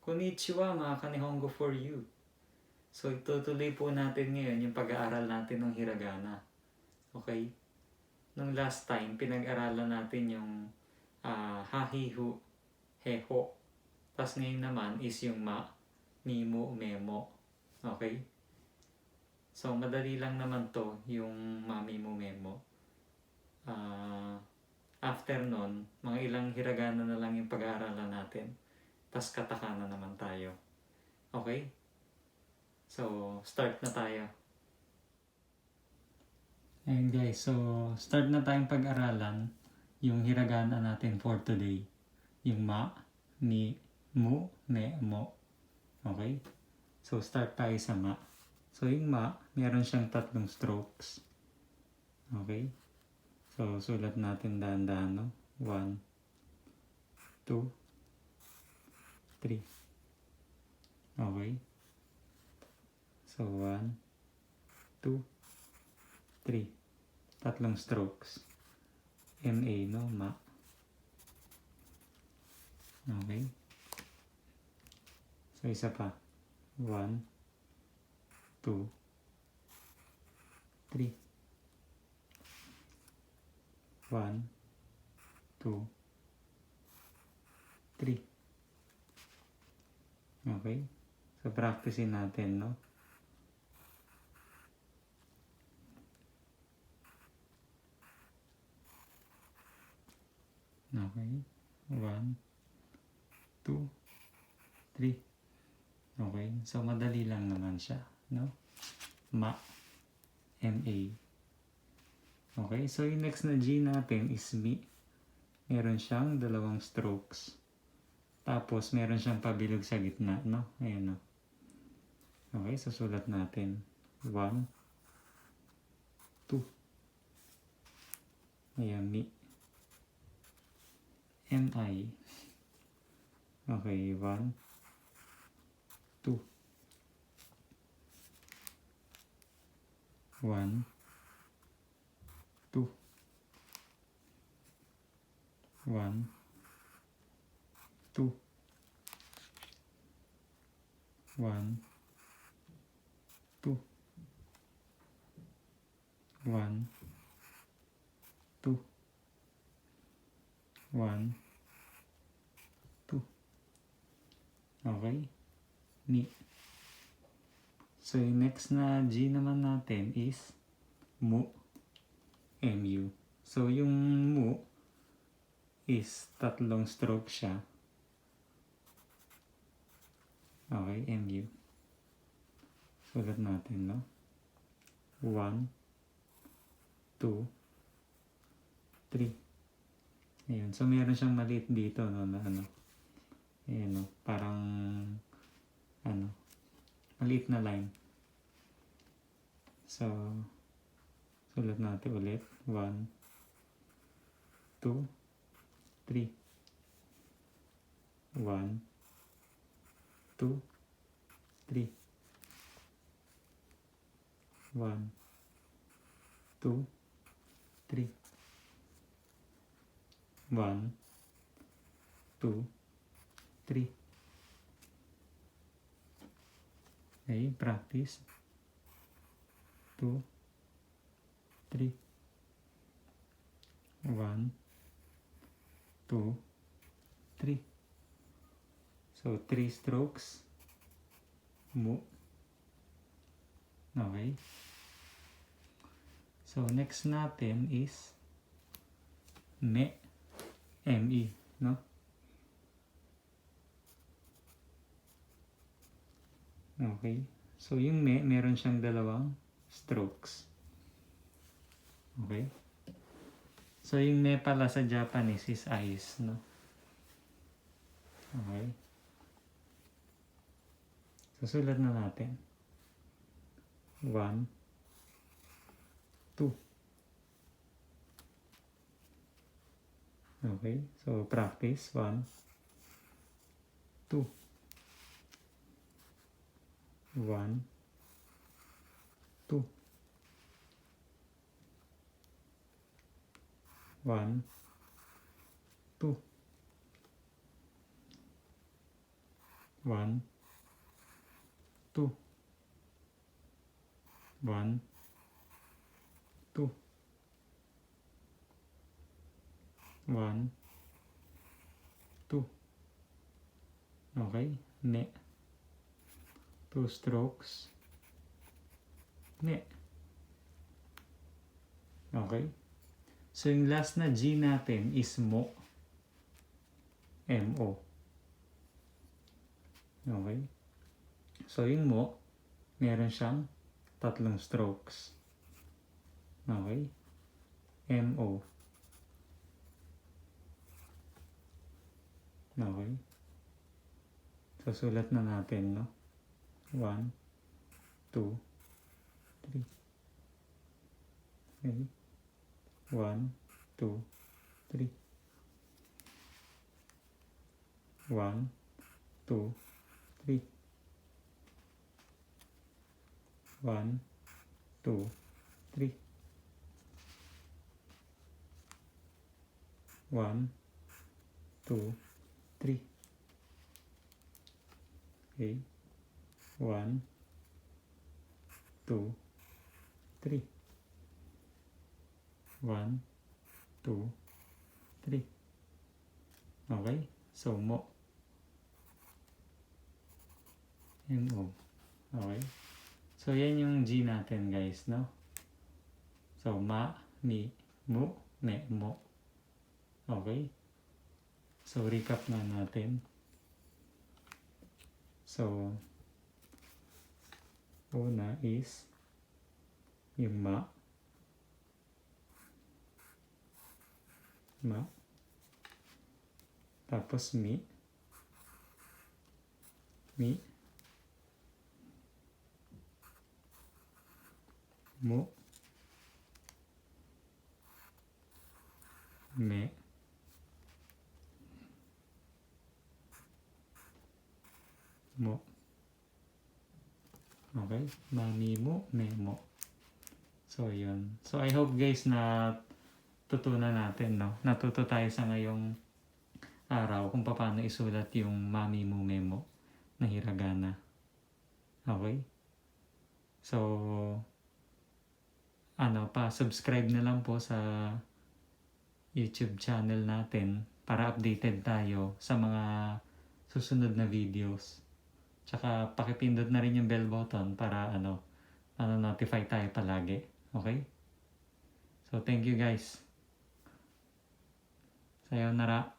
Konnichiwa mga kanihongo for you. So itutuloy po natin ngayon yung pag-aaral natin ng hiragana. Okay? Nung last time, pinag-aralan natin yung hahihu, heho. Tapos ngayon naman is yung MAMIMUMEMO. Okay? So madali lang naman to yung MAMIMUMEMO. After nun, mga ilang hiragana na lang yung pag-aaralan natin. Tapos katakana naman tayo. Okay? So, start na tayo. Ayun guys, so start na tayong pag-aralan yung hiragana natin for today. Yung ma, mi, mu, me, mo. Okay? So, start tayo sa ma. So, yung ma, meron siyang 3 strokes. Okay? So, sulat natin dahan-dahan, no? 1, 2, 3. Okay? So, 1, 2, 3. 3 strokes. MA, no? Ma. Okay? So, isa pa. 1, 2, 3. 1, 2, 3. Okay? So, practicein natin, no? Okay? 1, 2, 3. Okay? So, madali lang naman siya, no? Ma, M-A. Okay? So, yung next na G natin is mi. Meron siyang 2 strokes. Tapos, meron siyang pabilog sa gitna, no? Ayan, no? Okay, susulat natin. 1, 2. Ayan, mi. M-I. Okay, 1, 2. 1, 2. 1, 2. 1, 2. 1, 2. 1, 2. Okay? Mi. So, yung next na G naman natin is mu. MU. So, yung mu is 3 stroke siya. Okay, MU. Sulat natin, no? 1, 2, 3. Ayan. So, meron siyang maliit dito, no? Na ano. Ayan, no? Parang, ano, maliit na line. So, sulat natin ulit. 1, 2, 3. 1, 2, 3. 1, 2, 3. 1, 2, 3. Okay, practice. 2, 3. 1, 2, 3. So, 3 strokes. Mu. Okay. So, next natin is me. M-E, no? Okay. So, yung me, meron siyang 2 strokes. Okay. So, yung me pala sa Japanese is eyes, no? Okay. Susulat na natin. 1, 2. Okay. So, practice. 1, 2. 1, 2. 1, 2. 1, 2, 1, 2, 1, 2. Okay, ne. 2 strokes. Ne. Okay. So, yung last na G natin is mo. M-O. Okay. So, yung mo, meron siyang 3 strokes. Okay. M-O. Okay. So, sulat na natin, no? 1, 2, 3. Okay. 1, 2, 3. 1, 2, 3. 1, 2, 3. 1, 2, 3. Okay. 1, 2, 3. 1, 2, 3. Okay. So, mo. M-O. Okay. So, yan yung G natin, guys, no? So, ma, mi, mu, me, mo. Okay. So, recap na natin. So, una is yung ma. Ma. Tapos mi. Mi. Mo. Me. Mo. Okay? MAMIMUMEMO. So, yun. So, I hope guys na tutunan natin, no? Natuto tayo sa ngayong araw kung paano isulat yung MAMIMUMEMO na hiragana. Okay? So, pa-subscribe na lang po sa YouTube channel natin para updated tayo sa mga susunod na videos. Tsaka pakipindot na rin yung bell button para notify tayo palagi. Okay? So, thank you guys. Sayonara.